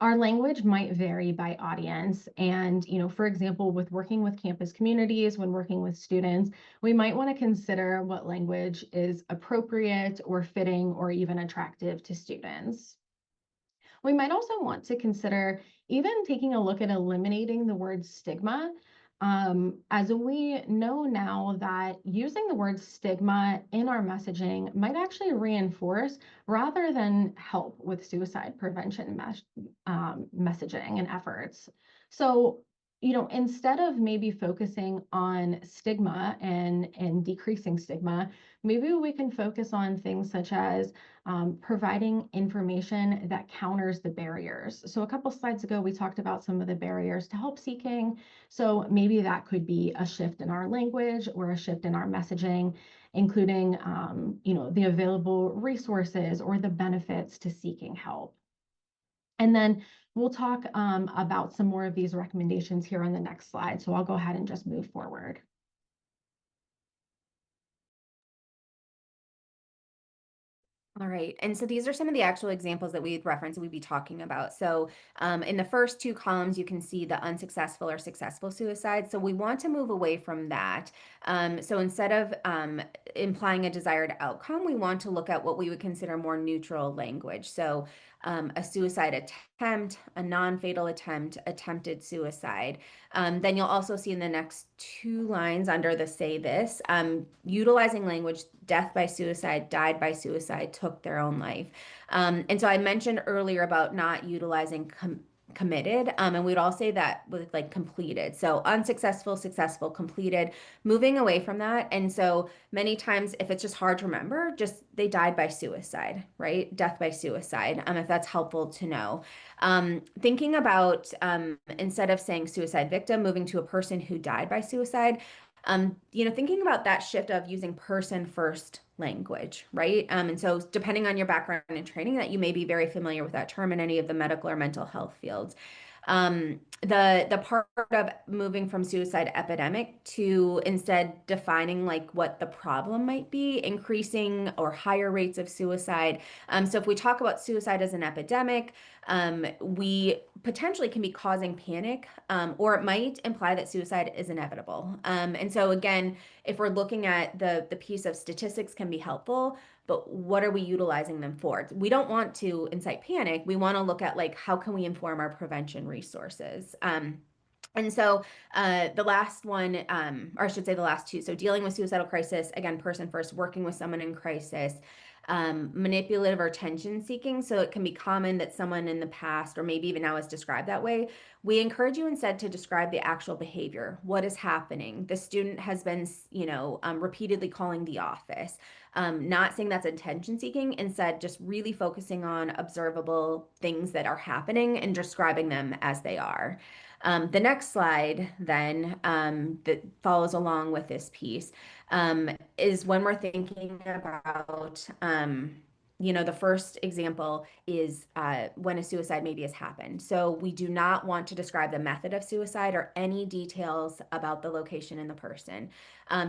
our language might vary by audience. And, for example, with working with campus communities, when working with students, we might want to consider what language is appropriate or fitting or even attractive to students. We might also want to consider even taking a look at eliminating the word stigma. As we know now that using the word stigma in our messaging might actually reinforce rather than help with suicide prevention messaging and efforts. So, instead of maybe focusing on stigma and decreasing stigma, maybe we can focus on things such as providing information that counters the barriers. So a couple slides ago, we talked about some of the barriers to help seeking. So maybe that could be a shift in our language or a shift in our messaging, including, the available resources or the benefits to seeking help. And then we'll talk about some more of these recommendations here on the next slide. So I'll go ahead and just move forward. All right. And so these are some of the actual examples that we'd reference we'd be talking about. So in the first two columns, you can see the unsuccessful or successful suicide. So we want to move away from that. So instead of implying a desired outcome, we want to look at what we would consider more neutral language. So a suicide attempt, a non-fatal attempt, attempted suicide. Then you'll also see in the next two lines under the say this, utilizing language, death by suicide, died by suicide, took their own life. And so I mentioned earlier about not utilizing committed, and we'd all say that with like completed. So unsuccessful, successful, completed, moving away from that. And so many times, if it's just hard to remember, just they died by suicide, right? Death by suicide, if that's helpful to know. Thinking about instead of saying suicide victim, moving to a person who died by suicide, thinking about that shift of using person first language, right? And so depending on your background and training, that you may be very familiar with that term in any of the medical or mental health fields. The part of moving from suicide epidemic to instead defining like what the problem might be, increasing or higher rates of suicide. So if we talk about suicide as an epidemic, we potentially can be causing panic, or it might imply that suicide is inevitable. And so again, if we're looking at the piece of statistics can be helpful, but what are we utilizing them for? We don't want to incite panic. We want to look at like how can we inform our prevention resources. And so the last one, or I should say the last two, so dealing with suicidal crisis, again, person first, working with someone in crisis, manipulative or attention seeking. So it can be common that someone in the past, or maybe even now is described that way. We encourage you instead to describe the actual behavior. What is happening? The student has been, repeatedly calling the office. Not saying that's attention seeking, instead just really focusing on observable things that are happening and describing them as they are. The next slide then that follows along with this piece is when we're thinking about, the first example is when a suicide maybe has happened. So we do not want to describe the method of suicide or any details about the location and the person.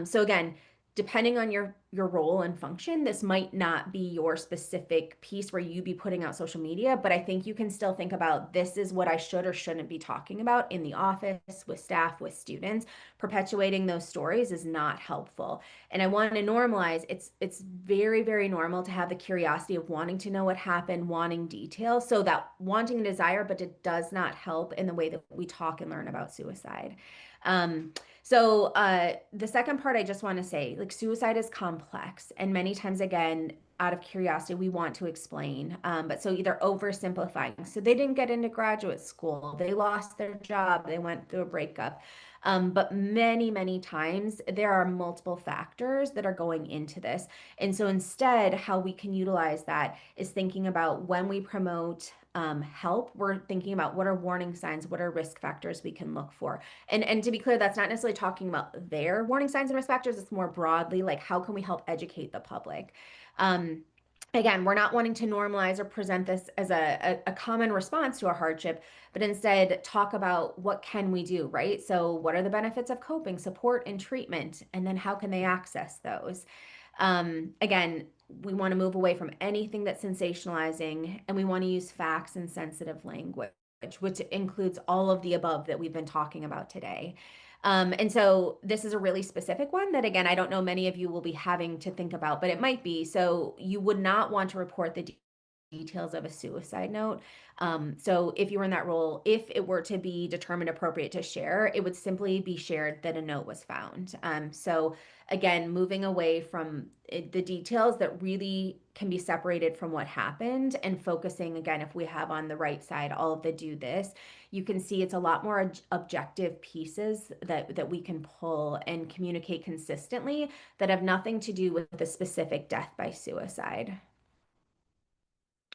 So again, depending on your role and function, this might not be your specific piece where you be putting out social media, but I think you can still think about this is what I should or shouldn't be talking about in the office, with staff, with students. Perpetuating those stories is not helpful. And I want to normalize, it's very, very normal to have the curiosity of wanting to know what happened, wanting details, so that wanting a desire, but it does not help in the way that we talk and learn about suicide. So the second part I just want to say, like suicide is complex, and many times again, out of curiosity, we want to explain. But so either oversimplifying. So they didn't get into graduate school, they lost their job, they went through a breakup. But many, many times there are multiple factors that are going into this. And so instead, how we can utilize that is thinking about when we promote help, we're thinking about what are warning signs, what are risk factors we can look for. And to be clear, that's not necessarily talking about their warning signs and risk factors. It's more broadly like how can we help educate the public. Again, we're not wanting to normalize or present this as a common response to a hardship, but instead talk about what can we do, right? So what are the benefits of coping, support, and treatment, and then how can they access those? Again, we want to move away from anything that's sensationalizing, and we want to use facts and sensitive language, which includes all of the above that we've been talking about today. And so this is a really specific one that, again, I don't know many of you will be having to think about, but it might be. So you would not want to report the details of a suicide note. So if you were in that role, if it were to be determined appropriate to share, it would simply be shared that a note was found. So again, moving away from the details that really can be separated from what happened and focusing again, if we have on the right side, all of the do this, you can see it's a lot more objective pieces that we can pull and communicate consistently that have nothing to do with the specific death by suicide.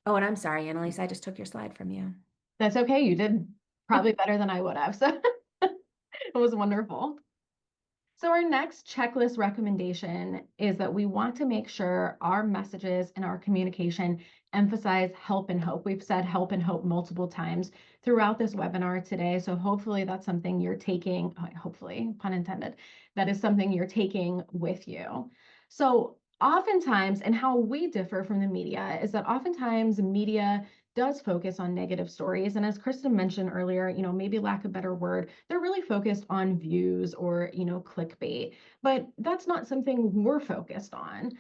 Oh, and I'm sorry, Annalise, I just took your slide from you. That's okay. You did probably better than I would have. So it was wonderful. So our next checklist recommendation is that we want to make sure our messages and our communication emphasize help and hope. We've said help and hope multiple times throughout this webinar today. So hopefully that's something you're taking, hopefully, pun intended, that is something you're taking with you. So oftentimes, and how we differ from the media is that oftentimes media does focus on negative stories. And as Kristen mentioned earlier, maybe lack of a better word, they're really focused on views or, clickbait. But that's not something we're focused on.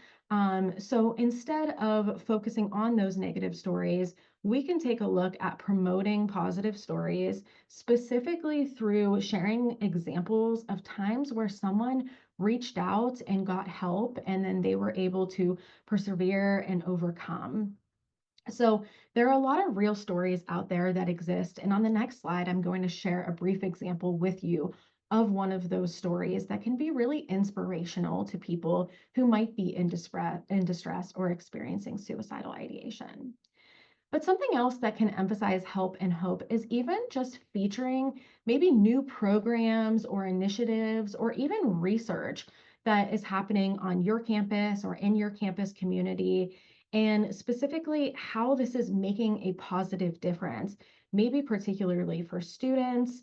So instead of focusing on those negative stories, we can take a look at promoting positive stories, specifically through sharing examples of times where someone reached out and got help, and then they were able to persevere and overcome. So there are a lot of real stories out there that exist. And on the next slide, I'm going to share a brief example with you of one of those stories that can be really inspirational to people who might be in distress or experiencing suicidal ideation. But something else that can emphasize help and hope is even just featuring maybe new programs or initiatives or even research that is happening on your campus or in your campus community, and specifically how this is making a positive difference, maybe particularly for students,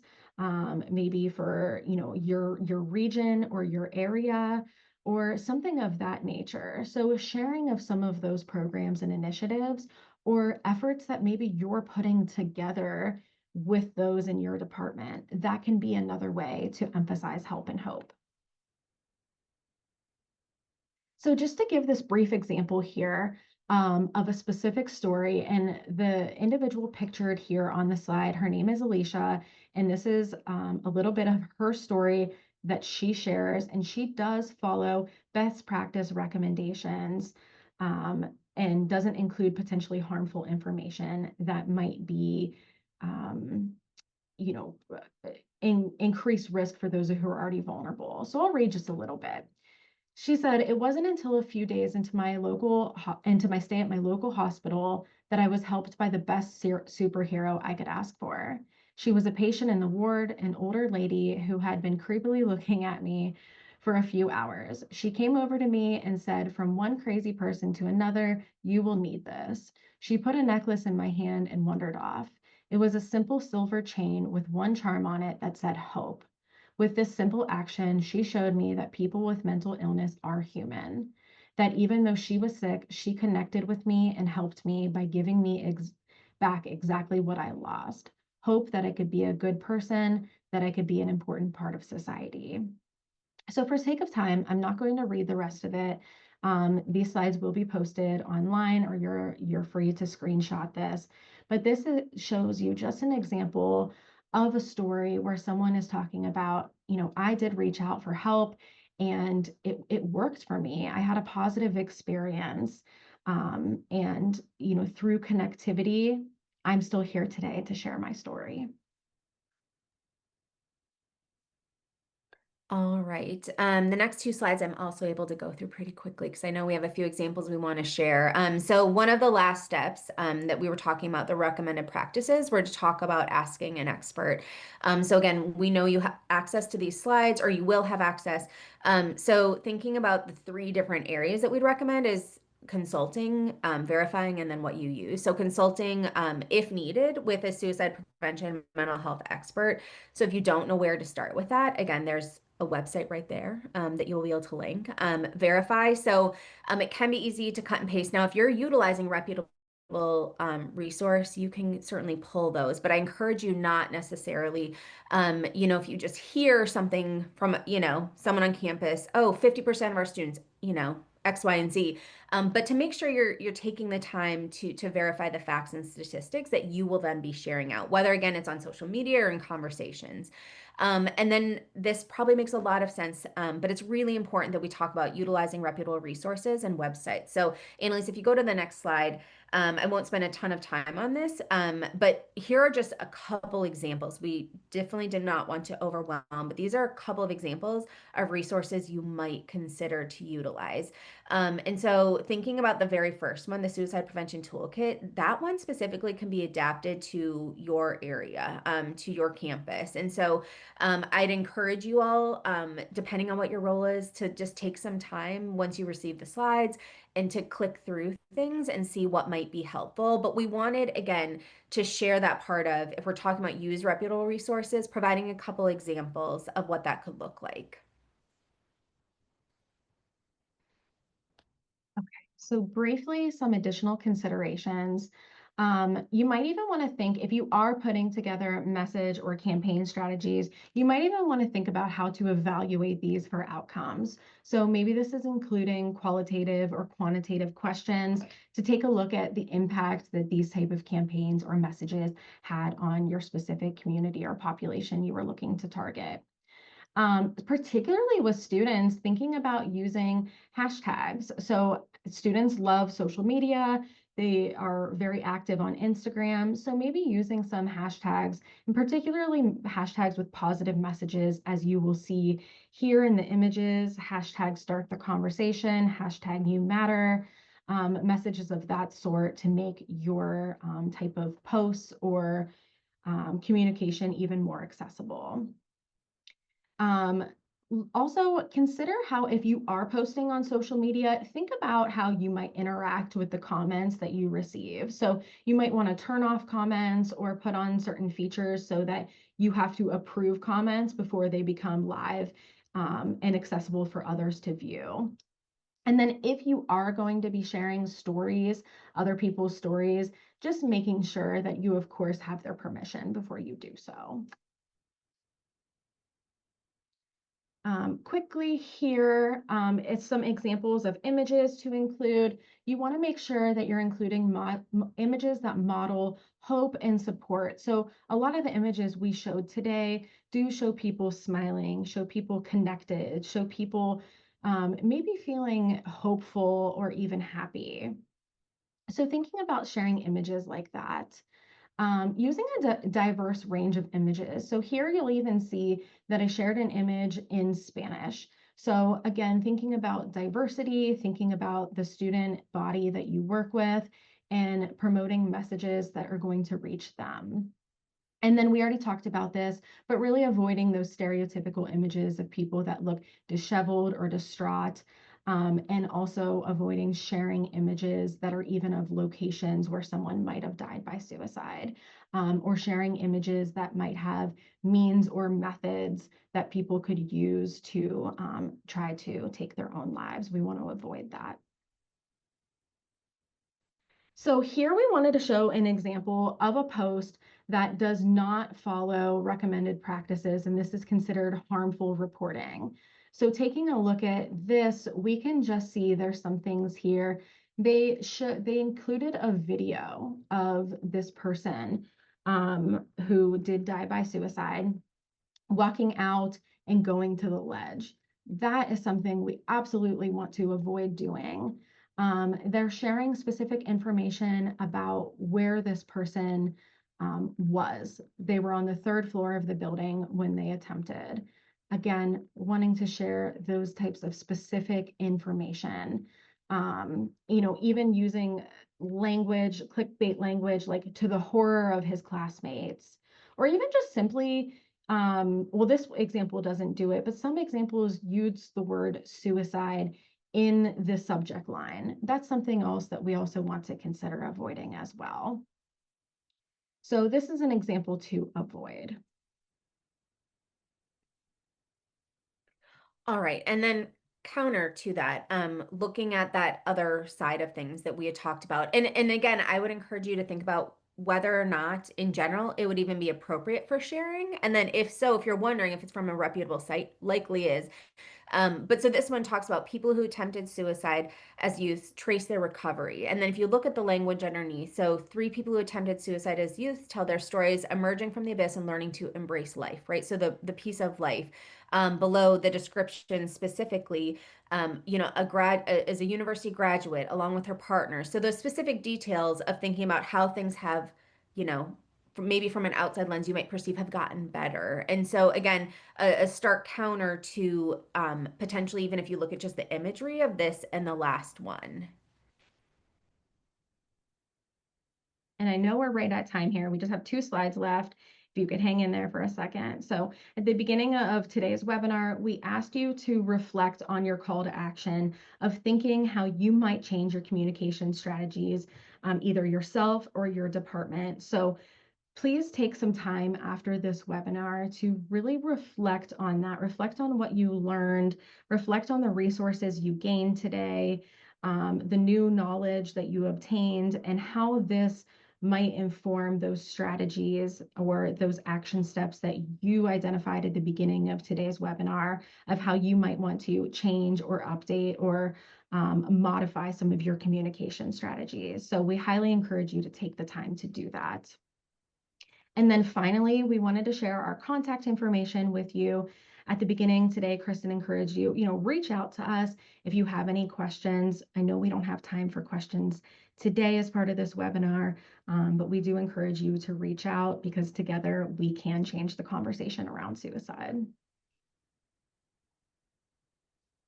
maybe for your region or your area or something of that nature. So sharing of some of those programs and initiatives or efforts that maybe you're putting together with those in your department. That can be another way to emphasize help and hope. So just to give this brief example here of a specific story, and the individual pictured here on the slide, her name is Alicia, and this is a little bit of her story that she shares, and she does follow best practice recommendations and doesn't include potentially harmful information that might be, um, you know, increased risk for those who are already vulnerable. So I'll read just a little bit. She said, "It wasn't until a few days into my stay at my local hospital that I was helped by the best superhero I could ask for. She was a patient in the ward, an older lady who had been creepily looking at me for a few hours. She came over to me and said, 'From one crazy person to another, you will need this.' She put a necklace in my hand and wandered off. It was a simple silver chain with one charm on it that said hope. With this simple action, she showed me that people with mental illness are human, that even though she was sick, she connected with me and helped me by giving me back exactly what I lost. Hope that I could be a good person, that I could be an important part of society." So for sake of time, I'm not going to read the rest of it. These slides will be posted online, or you're free to screenshot this. But this shows you just an example of a story where someone is talking about, I did reach out for help and it worked for me. I had a positive experience. And through connectivity, I'm still here today to share my story. All right. The next two slides I'm also able to go through pretty quickly because I know we have a few examples we want to share. So one of the last steps that we were talking about, the recommended practices, were to talk about asking an expert. So again, we know you have access to these slides, or you will have access. So thinking about the three different areas that we'd recommend is consulting, verifying, and then what you use. So consulting, if needed, with a suicide prevention mental health expert. So if you don't know where to start with that, again, there's a website right there that you'll be able to link. Verify. So it can be easy to cut and paste. Now, if you're utilizing reputable resource, you can certainly pull those, but I encourage you not necessarily, if you just hear something from, someone on campus, oh, 50% of our students, X, Y, and Z. But to make sure you're taking the time to verify the facts and statistics that you will then be sharing out, whether again it's on social media or in conversations. And then this probably makes a lot of sense, but it's really important that we talk about utilizing reputable resources and websites. So, Annalise, if you go to the next slide, I won't spend a ton of time on this, but here are just a couple examples. We definitely did not want to overwhelm, but these are a couple of examples of resources you might consider to utilize. And so thinking about the very first one, the Suicide Prevention Toolkit, that one specifically can be adapted to your area, to your campus. And so I'd encourage you all, depending on what your role is, to just take some time once you receive the slides and to click through things and see what might be helpful. But we wanted, again, to share that part of, if we're talking about use reputable resources, providing a couple examples of what that could look like. So briefly, some additional considerations. You might even want to think if you are putting together message or campaign strategies, you might even want to think about how to evaluate these for outcomes. So maybe this is including qualitative or quantitative questions to take a look at the impact that these type of campaigns or messages had on your specific community or population you were looking to target. Particularly with students thinking about using hashtags. So students love social media. They are very active on Instagram. So maybe using some hashtags, and particularly hashtags with positive messages, as you will see here in the images, hashtag start the conversation, hashtag you matter, messages of that sort to make your type of posts or communication even more accessible. Um, Also consider how, if you are posting on social media, think about how you might interact with the comments that you receive. So you might want to turn off comments or put on certain features so that you have to approve comments before they become live and accessible for others to view. And then if you are going to be sharing stories, other people's stories, just making sure that you, of course, have their permission before you do so. Quickly here, it's some examples of images to include. You want to make sure that you're including images that model hope and support. So a lot of the images we showed today do show people smiling, show people connected, show people maybe feeling hopeful or even happy. So thinking about sharing images like that, using a diverse range of images. So here you'll even see that I shared an image in Spanish. So again, thinking about diversity, thinking about the student body that you work with, and promoting messages that are going to reach them. And then we already talked about this, but really avoiding those stereotypical images of people that look disheveled or distraught, and also avoiding sharing images that are even of locations where someone might have died by suicide, or sharing images that might have means or methods that people could use to try to take their own lives. We want to avoid that. So here we wanted to show an example of a post that does not follow recommended practices, and this is considered harmful reporting. So taking a look at this, we can just see there's some things here. They included a video of this person who did die by suicide, walking out and going to the ledge. That is something we absolutely want to avoid doing. They're sharing specific information about where this person was. They were on the third floor of the building when they attempted. Again, wanting to share those types of specific information. Even using language, clickbait language, like to the horror of his classmates, or even just simply well, this example doesn't do it, but some examples use the word suicide in the subject line. That's something else that we also want to consider avoiding as well. So this is an example to avoid. All right. And then counter to that, looking at that other side of things that we had talked about. And again, I would encourage you to think about whether or not in general it would even be appropriate for sharing. And then if so, if you're wondering if it's from a reputable site, likely is. But so this one talks about people who attempted suicide as youth trace their recovery. And then if you look at the language underneath, so 3 people who attempted suicide as youth tell their stories emerging from the abyss and learning to embrace life, right? So the piece of life. Below the description specifically, is a university graduate along with her partner. So those specific details of thinking about how things have, maybe from an outside lens you might perceive have gotten better. And so again, a stark counter to potentially, even if you look at just the imagery of this and the last one. And I know we're right at time here. We just have 2 slides left. If you could hang in there for a second. So at the beginning of today's webinar, we asked you to reflect on your call to action of thinking how you might change your communication strategies, either yourself or your department. So please take some time after this webinar to really reflect on that, reflect on what you learned, reflect on the resources you gained today, the new knowledge that you obtained, and how this might inform those strategies or those action steps that you identified at the beginning of today's webinar of how you might want to change or update or modify some of your communication strategies. So we highly encourage you to take the time to do that. And then finally, we wanted to share our contact information with you. At the beginning today, Kristen encouraged you, reach out to us if you have any questions. I know we don't have time for questions today as part of this webinar, but we do encourage you to reach out because together we can change the conversation around suicide.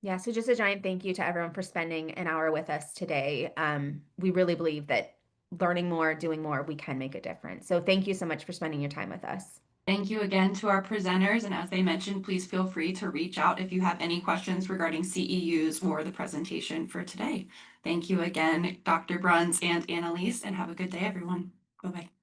Yeah, so just a giant thank you to everyone for spending an hour with us today. We really believe that learning more, doing more, we can make a difference. So thank you so much for spending your time with us. Thank you again to our presenters, and as they mentioned, please feel free to reach out if you have any questions regarding CEUs or the presentation for today. Thank you again, Dr. Bruns and Annalise, and have a good day, everyone. Bye-bye.